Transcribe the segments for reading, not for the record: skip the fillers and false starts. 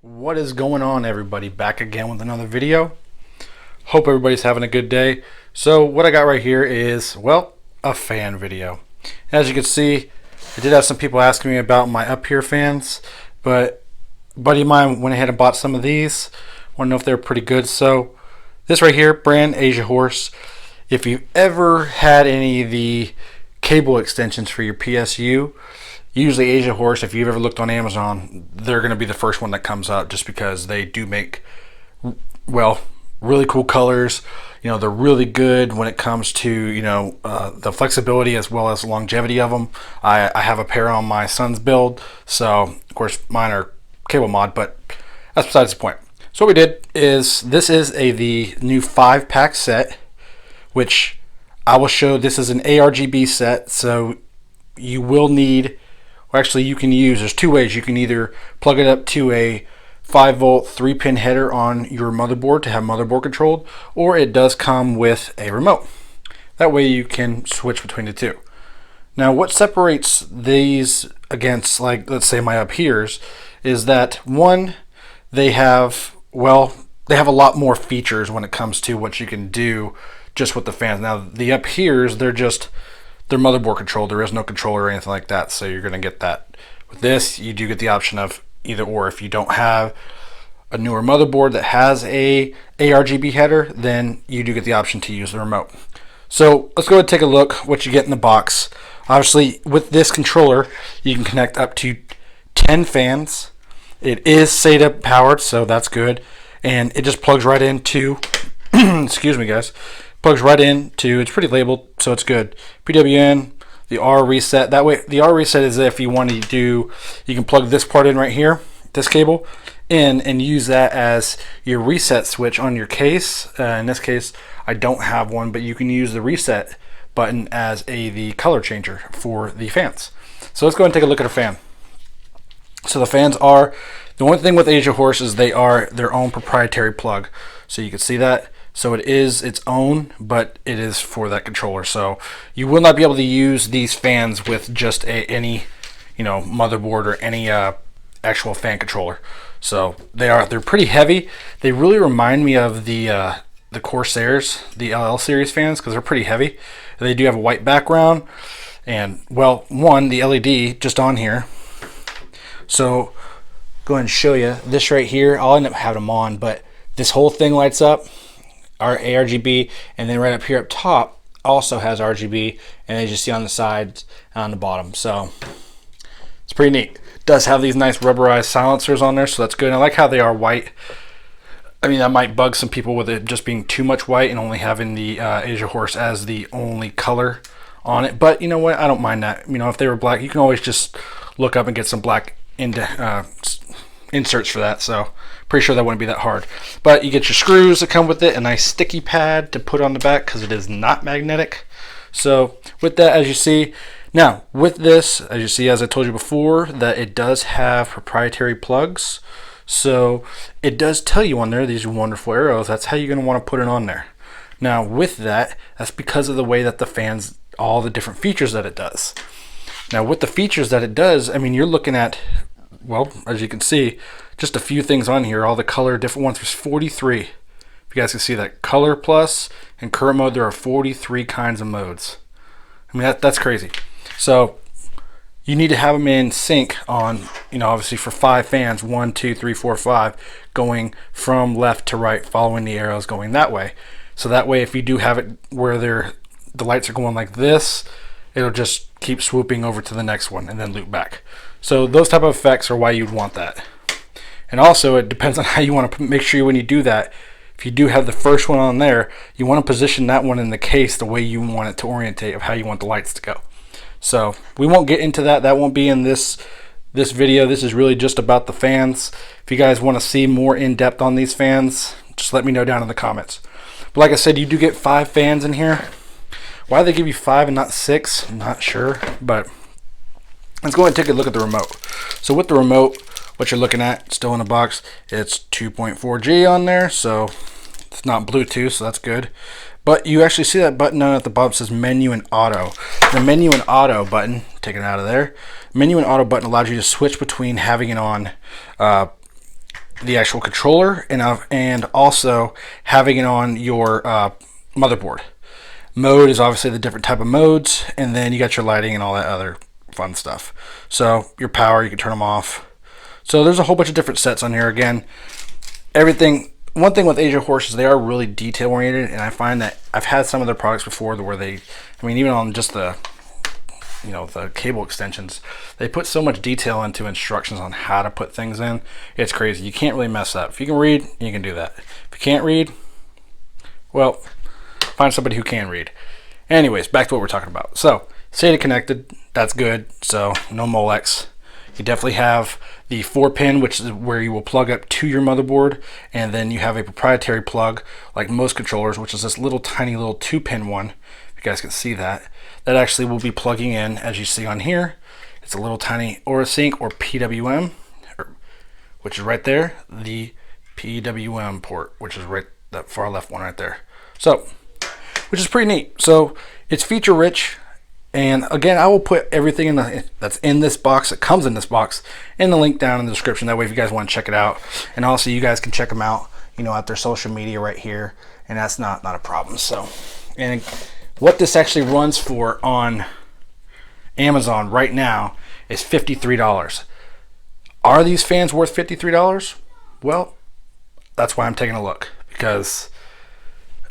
What is going on, everybody? Back again with another video. Hope everybody's having a good day. So what I got right here is, well, a fan video. As you can see, I did have some people asking me about my up here fans, but a buddy of mine went ahead and bought some of these. Want to know if they're pretty good. So this right here, brand ASIAHORSE. If you've ever had any of the cable extensions for your PSU, usually ASIAHORSE, if you've ever looked on Amazon, they're going to be the first one that comes up just because they do make, well, really cool colors. You know, they're really good when it comes to, the flexibility as well as longevity of them. I have a pair on my son's build, so of course mine are cable mod, but that's besides the point. So what we did is, this is the new 5-pack set, which I will show. This is an ARGB set, so you will need, well, actually you can use, there's two ways. You can either plug it up to a 5-volt 3-pin header on your motherboard to have motherboard controlled, or it does come with a remote. That way you can switch between the two. Now what separates these against, like, let's say my up here's, is that one, they have a lot more features when it comes to what you can do just with the fans. Now the up here's, they're motherboard controlled. There is no controller or anything like that, so you're going to get that. With this, you do get the option of either or. If you don't have a newer motherboard that has a ARGB header, then you do get the option to use the remote. So let's go ahead and take a look what you get in the box. Obviously, with this controller, you can connect up to 10 fans. It is SATA powered, so that's good. And it just plugs right into, excuse me guys, plugs right into, it's pretty labeled, so it's good. PWN, the R reset. That way, the R reset is if you want to do, you can plug this part in right here, this cable, in, and use that as your reset switch on your case. In this case, I don't have one, but you can use the reset button as the color changer for the fans. So let's go ahead and take a look at a fan. So the fans are, the one thing with ASIAHORSE is they are their own proprietary plug. So you can see that. So it is its own, but it is for that controller. So you will not be able to use these fans with just any, motherboard or any actual fan controller. So they're pretty heavy. They really remind me of the Corsairs, the LL series fans, because they're pretty heavy. They do have a white background, and well, the LED just on here. So go ahead and show you this right here. I'll end up having them on, but this whole thing lights up, our ARGB, and then right up here up top also has RGB, and as you see on the sides and on the bottom. So it's pretty neat. It does have these nice rubberized silencers on there, so that's good. And I like how they are white. I mean, that might bug some people with it just being too much white and only having the ASIAHORSE as the only color on it. But you know what? I don't mind that. If they were black, you can always just look up and get some black inserts for that, so pretty sure that wouldn't be that hard. But you get your screws that come with it, a nice sticky pad to put on the back because it is not magnetic. So with that, as you see, now with this, as you see, as I told you before, that it does have proprietary plugs. So it does tell you on there, these wonderful arrows, that's how you're going to want to put it on there. Now with that, that's because of the way that the fans, all the different features that it does. Now with the features that it does, I mean, you're looking at, well, as you can see, just a few things on here. All the color, different ones. There's 43. If you guys can see that, color plus and current mode, there are 43 kinds of modes. I mean, that's crazy. So you need to have them in sync on, obviously for 5 fans, 1, 2, 3, 4, 5, going from left to right, following the arrows going that way. So that way, if you do have it where the lights are going like this, it'll just keep swooping over to the next one and then loop back. So those type of effects are why you'd want that. And also it depends on how you want to make sure when you do that, if you do have the first one on there, you want to position that one in the case the way you want it to orientate of how you want the lights to go. So we won't get into that. That won't be in this video. This is really just about the fans. If you guys want to see more in depth on these fans, just let me know down in the comments. But like I said, you do get 5 fans in here. Why they give you 5 and not 6, I'm not sure, but let's go ahead and take a look at the remote. So with the remote, what you're looking at, still in the box, it's 2.4G on there, so it's not Bluetooth, so that's good. But you actually see that button down at the bottom says menu and auto. The menu and auto button, take it out of there. Menu and auto button allows you to switch between having it on the actual controller and also having it on your motherboard. Mode is obviously the different type of modes, and then you got your lighting and all that other fun stuff. So your power, you can turn them off. So there's a whole bunch of different sets on here. Again, everything. One thing with ASIAHORSE is they are really detail oriented, and I find that I've had some of their products before where they, I mean, even on just the, you know, the cable extensions, they put so much detail into instructions on how to put things in. It's crazy. You can't really mess up. If you can read, you can do that. If you can't read, well, find somebody who can read. Anyways, back to what we're talking about. So, SATA connected, that's good. So, no Molex. You definitely have the 4-pin, which is where you will plug up to your motherboard, and then you have a proprietary plug, like most controllers, which is this little tiny little 2-pin one. If you guys can see that, that actually will be plugging in, as you see on here. It's a little tiny AuraSync or PWM, which is right there. The PWM port, which is right that far left one right there. So, which is pretty neat. So it's feature rich. And again, I will put everything that's in this box, that comes in this box, in the link down in the description. That way, if you guys want to check it out, and also you guys can check them out, you know, at their social media right here, and that's not a problem. So, and what this actually runs for on Amazon right now is $53. Are these fans worth $53? Well, that's why I'm taking a look, because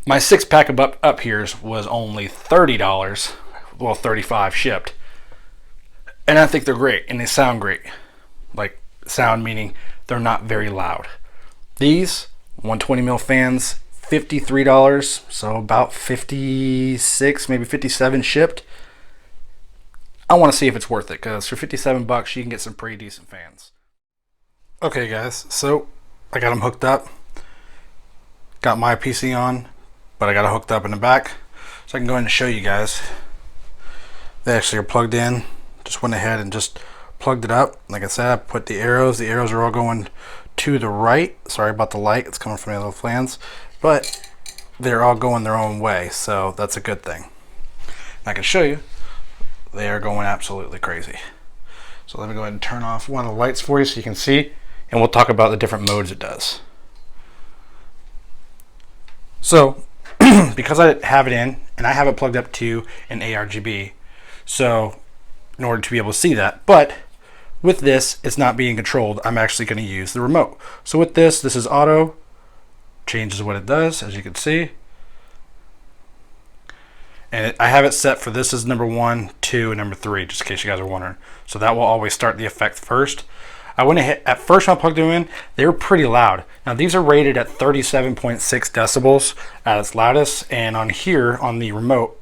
my 6-pack of up here's was only $30. Well, 35 shipped, and I think they're great, and they sound great. Like, sound meaning they're not very loud. These 120 mil fans, $53, so about 56, maybe 57 shipped. I want to see if it's worth it, because for 57 bucks you can get some pretty decent fans. Okay guys, so I got them hooked up, got my PC on, but I got it hooked up in the back, so I can go ahead and show you guys. They actually are plugged in. Just went ahead and just plugged it up. Like I said, I put the arrows are all going to the right. Sorry about the light, it's coming from the little fans, but they're all going their own way, so that's a good thing. I can show you, they are going absolutely crazy. So let me go ahead and turn off one of the lights for you so you can see, and we'll talk about the different modes it does. So because I have it in, and I have it plugged up to an ARGB, so in order to be able to see that, but with this, it's not being controlled. I'm actually going to use the remote. So with this is auto, changes what it does, as you can see. And I have it set for this is number 1, 2, and number 3, just in case you guys are wondering. So that will always start the effect first. I went ahead, at first when I plugged them in, they were pretty loud. Now these are rated at 37.6 decibels at its loudest, and on here, on the remote,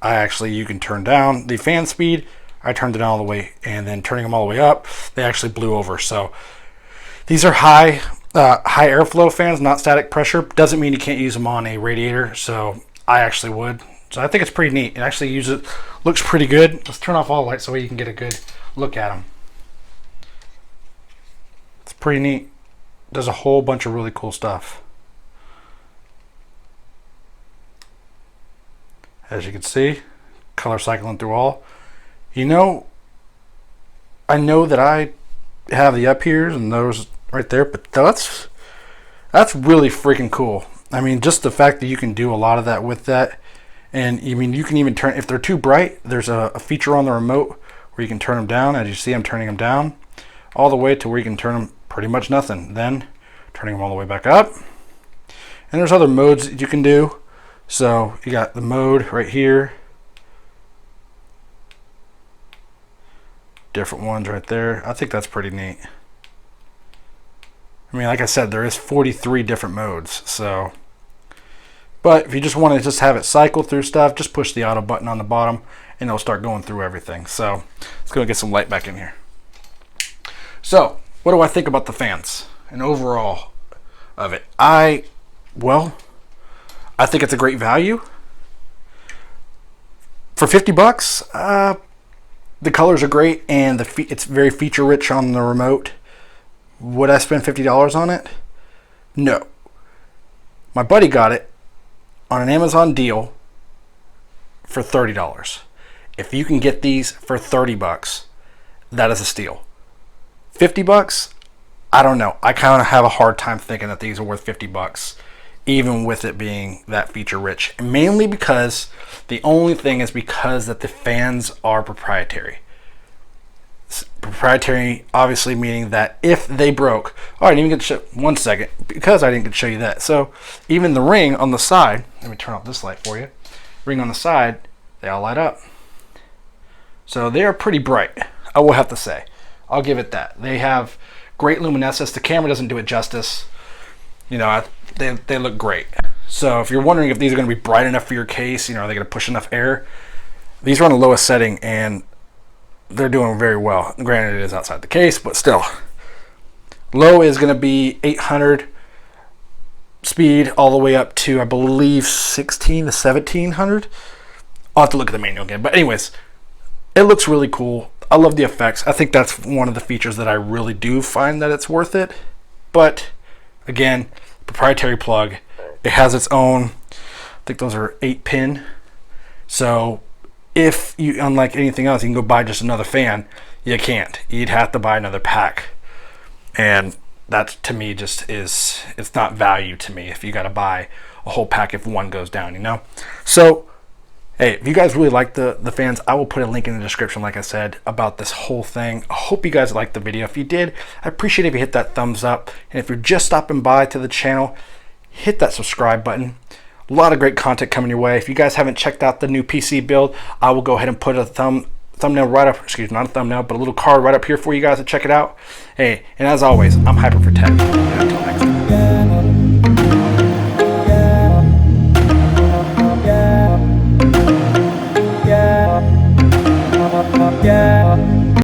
you can turn down the fan speed. I turned it all the way, and then turning them all the way up, they actually blew over. So these are high airflow fans, not static pressure. Doesn't mean you can't use them on a radiator, so I actually would. So I think it's pretty neat. It actually looks pretty good. Let's turn off all the lights so you can get a good look at them. It's pretty neat. Does a whole bunch of really cool stuff. As you can see, color cycling through all. You know, I know that I have the up here's and those right there, but that's really freaking cool. I mean, just the fact that you can do a lot of that with that. And I mean, you can even turn, if they're too bright, there's a feature on the remote where you can turn them down. As you see, I'm turning them down all the way to where you can turn them pretty much nothing. Then turning them all the way back up. And there's other modes that you can do. So you got the mode right here. Different ones right there. I think that's pretty neat. I mean, like I said, there is 43 different modes. So, but if you just want to just have it cycle through stuff, just push the auto button on the bottom and it'll start going through everything. So let's go get some light back in here. So what do I think about the fans and overall of it? Well, I think it's a great value. For 50 bucks, the colors are great and it's very feature rich on the remote. Would I spend $50 on it? No. My buddy got it on an Amazon deal for $30. If you can get these for 30 bucks, that is a steal. 50 bucks, I don't know. I kind of have a hard time thinking that these are worth 50 bucks, even with it being that feature rich. Mainly because the only thing is because that the fans are proprietary. Proprietary, obviously, meaning that if they broke, oh, I didn't even get to show, 1 second, because I didn't get to show you that. So even the ring on the side, let me turn off this light for you. Ring on the side, they all light up. So they are pretty bright, I will have to say. I'll give it that. They have great luminescence. The camera doesn't do it justice. You know, they look great. So if you're wondering if these are going to be bright enough for your case, you know, are they going to push enough air? These are on the lowest setting and they're doing very well. Granted, it is outside the case, but still. Low is going to be 800 speed all the way up to, I believe, 16 to 1700. I'll have to look at the manual again. But anyways, it looks really cool. I love the effects. I think that's one of the features that I really do find that it's worth it. But again, proprietary plug. It has its own, I think those are 8-pin. So if you, unlike anything else, you can go buy just another fan. You can't. You'd have to buy another pack. And that to me just is, it's not value to me if you got to buy a whole pack if one goes down, you know? So hey, if you guys really like the fans, I will put a link in the description, like I said, about this whole thing. I hope you guys liked the video. If you did, I appreciate it if you hit that thumbs up. And if you're just stopping by to the channel, hit that subscribe button. A lot of great content coming your way. If you guys haven't checked out the new PC build, I will go ahead and put a thumbnail right up, excuse me, not a thumbnail, but a little card right up here for you guys to check it out. Hey, and as always, I'm Hyper for Tech.